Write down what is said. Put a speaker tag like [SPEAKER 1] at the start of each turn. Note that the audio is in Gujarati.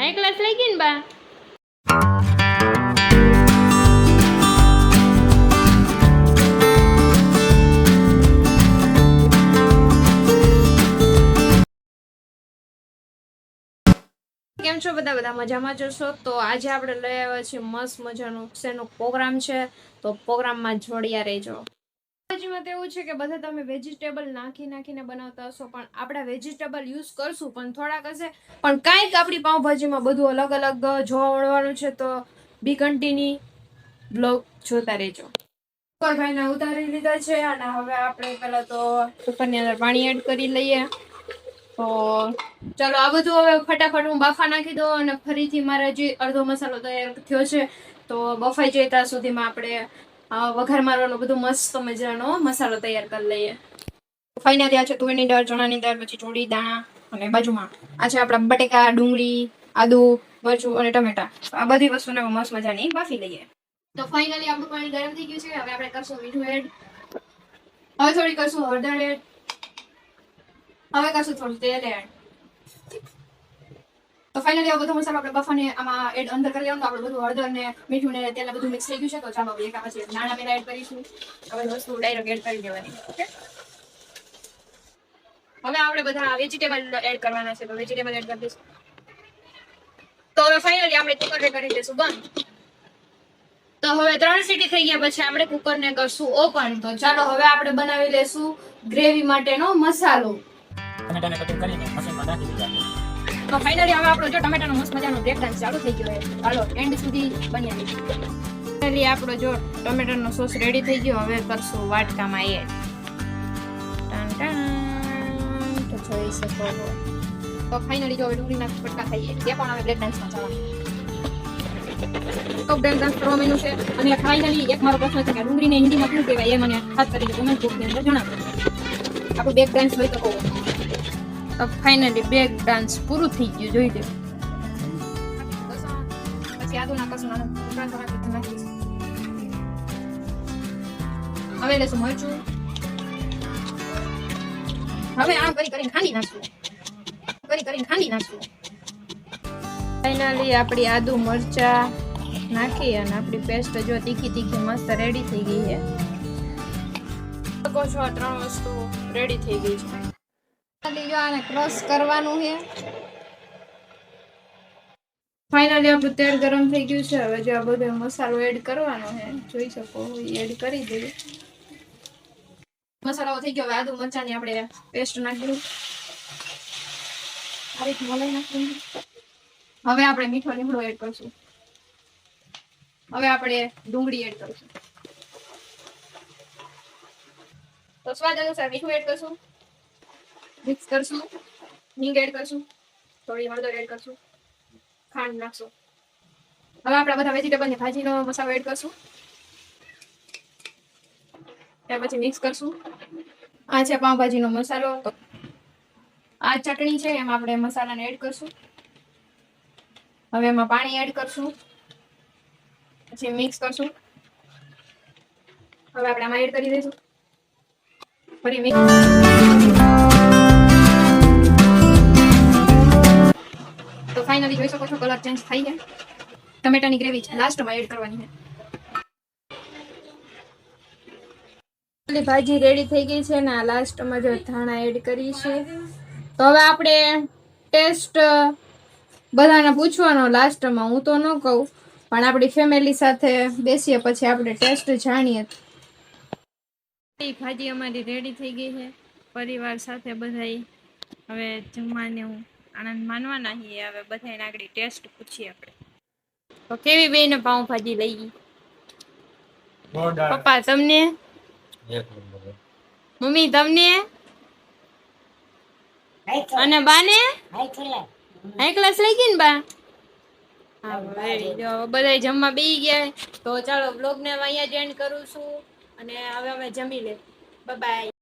[SPEAKER 1] હાઈ ક્લાસ લઈ ગઈ ને બા. કેમ છો બધા મજામાં જશો? તો આજે આપણે લઈ આવ્યા છીએ મસ્ત મજાનો શેનો પ્રોગ્રામ છે, તો પ્રોગ્રામમાં જોડિયા રહેજો. પાવભાજીમાં તો એવું છે કે બધા તમે વેજીટેબલ નાખીને બનાવતા હશો, પણ આપણે વેજીટેબલ યુઝ કરશું પણ થોડાક હશે, પણ કાંઈક આપણી પાવભાજીમાં બધું અલગ અલગ જોવા મળવાનું છે. તો બી કન્ટિન્યુ બ્લોગ જોતા રહેજો. ભાઈને ઉતારી લીધા છે અને હવે આપણે પહેલા તો કુકરની અંદર પાણી એડ કરી લઈએ. તો ચાલો આ બધું હવે ફટાફટ હું બાફા નાખી દઉં અને ફરીથી મારે જે અડધો મસાલો તૈયાર થયો છે તો બફાઈ જાય ત્યાં સુધીમાં આપણે વઘાર મારવાનો બધું મસ્ત મજાનો મસાલો તૈયાર કરી લઈએ. ફાઈનલી આ છે તુવેરની દાળ, ચણાની દાળ, પછી ચોળી દાણા અને બાજુમાં આ છે આપણા બટેકા, ડુંગળી, આદુ, મરચું અને ટમેટા. આ બધી વસ્તુને મસ્ત મજાની બાફી લઈએ. તો ફાઈનલી આપણું પાણી ગરમ થઈ ગયું છે. હવે આપણે કરશું મીઠું એડ, હવે થોડી કરશું હળદર એડ, હવે કરશું થોડું તેલ એડ. તો ફાઇનલી આ બધો મસાલો આપણે બફાને આમાં એડ અંદર કરી લેવાનું. આપણે બધું હળદર ને મીઠું ને તેલ બધું મિક્સ થઈ ગયું છે. તો ચાલો એક પછી નાના પેલા એડ કરીશું. હવે વસ્તુ ડાયરેક્ટ એડ કરી દેવાની. ઓકે, હવે આપણે બધા વેજીટેબલ એડ કરવાના છે. તો વેજીટેબલ એડ કરી દઈશું. તો હવે ફાઇનલી આપણે કુકર કરી દઈશું બંધ. તો હવે 3 સીટી થઈ ગયા પછી આપણે કુકરને કરશું ઓપન. તો ચાલો હવે આપણે બનાવી લેશું ગ્રેવી માટેનો મસાલો.
[SPEAKER 2] ટમેટાને કટિંગ કરીને મશીનમાં નાખી દીધા.
[SPEAKER 1] તો ફાઇનલી હવે આપણો જો ટમેટાનો મસ્ત મજાનો બ્રેક ડાન્સ ચાલુ થઈ ગયો છે. ચાલો એન્ડ સુધી બન્યા રહીશું. ફાઇનલી આપણો જો ટમેટાનો સોસ રેડી થઈ ગયો. હવે કરશું વાટકામાં એડ. તો જોઈ શકો છો. તો ફાઇનલી જો ડુંગળીના પટકા થઈએ તે પણ હવે બ્રેક ડાન્સમાં જવાનું. તો બ્રેક ડાન્સ કરવા માંડ્યું છે. અને ફાઇનલી એક મારો પ્રશ્ન છે કે ડુંગળીને હિન્દીમાં શું કહેવાય એ મને ખાસ કરીને કોમેન્ટ બોક્સની અંદર જણાવો. આપણું બ્રેક ડાન્સ હોય તો કહો. તો ફાઇનલી બ્રેક ડાન્સ પૂરું થઈ ગયું. જોઈ લો. પછી આદુ નાખશું, હવે લેશું મરચું. હવે આમ કરીને ખાંડી નાખશું. ફાઇનલી આપણી આદુ મરચા નાખી અને આપણી પેસ્ટ જો તીખી મસ્ત રેડી થઈ ગઈ છે. શકો છો આ 3 વસ્તુ રેડી થઈ ગઈ છે. જો આને ક્રશ કરવાનું છે. ફાઇનલી આપણું તેલ ગરમ થઈ ગયું છે. હવે જો આ બધો મસાલો એડ કરવાનો છે, જોઈ શકો એડ કરી દઈએ. મસાલો થઈ ગયો. હવે આદુ મરચાની આપણે પેસ્ટ નાખી. હવે આપણે મીઠો લીમડો એડ કરશું. હવે આપણે ડુંગળી એડ કરશું. તો સ્વાદ અનુસાર મીઠું એડ કરશું. મિક્સ કરશું. હિંગ એડ કરશું. થોડી હળદર એડ કરશું. ખાંડ નાખશું. હવે આપણે બધા વેજીટેબલની ભાજીનો મસાલો એડ કરશું. ત્યાર પછી મિક્સ કરશું. આ છે પાવભાજીનો મસાલો. આ ચટણી છે એમાં આપણે મસાલાને એડ કરશું. હવે એમાં પાણી એડ કરશું. પછી મિક્સ કરશું. હવે આપણે આમાં એડ કરી દઈશું. ફરી મિક્સ. તો ફાઇનલી જોઈ શકો છો કલર ચેન્જ થઈ ગયા. ટમેટાની ગ્રેવી લાસ્ટમાં એડ કરવાની છે. ભાજી રેડી થઈ ગઈ છે ને લાસ્ટમાં જો ધાણા એડ કરી છે. તો હવે આપણે ટેસ્ટ બધાને પૂછવાનો લાસ્ટમાં. હું તો ન કહું, પણ આપણી ફેમિલી સાથે બેસીએ પછી આપણે ટેસ્ટ જાણીએ. ભાજી અમારી રેડી થઈ ગઈ છે. પરિવાર સાથે બધાય હવે જમવાને હું આનંદ માનવાના છીએ. હવે બધાને આગળ ટેસ્ટ પૂછીએ આપણે. તો કેવી બેને પાવભાજી લઈ ગઈ? પપ્પા તમને? મમ્મી તમને? અને બાને? હાઈ ક્લાસ લઈ ગઈ ને બા? હા ભાઈ જો બધા જમવા બેસી ગયા. તો ચાલો બ્લોગને અહીંયા જ એન્ડ કરું છું અને હવે અમે જમી લે. Bye bye.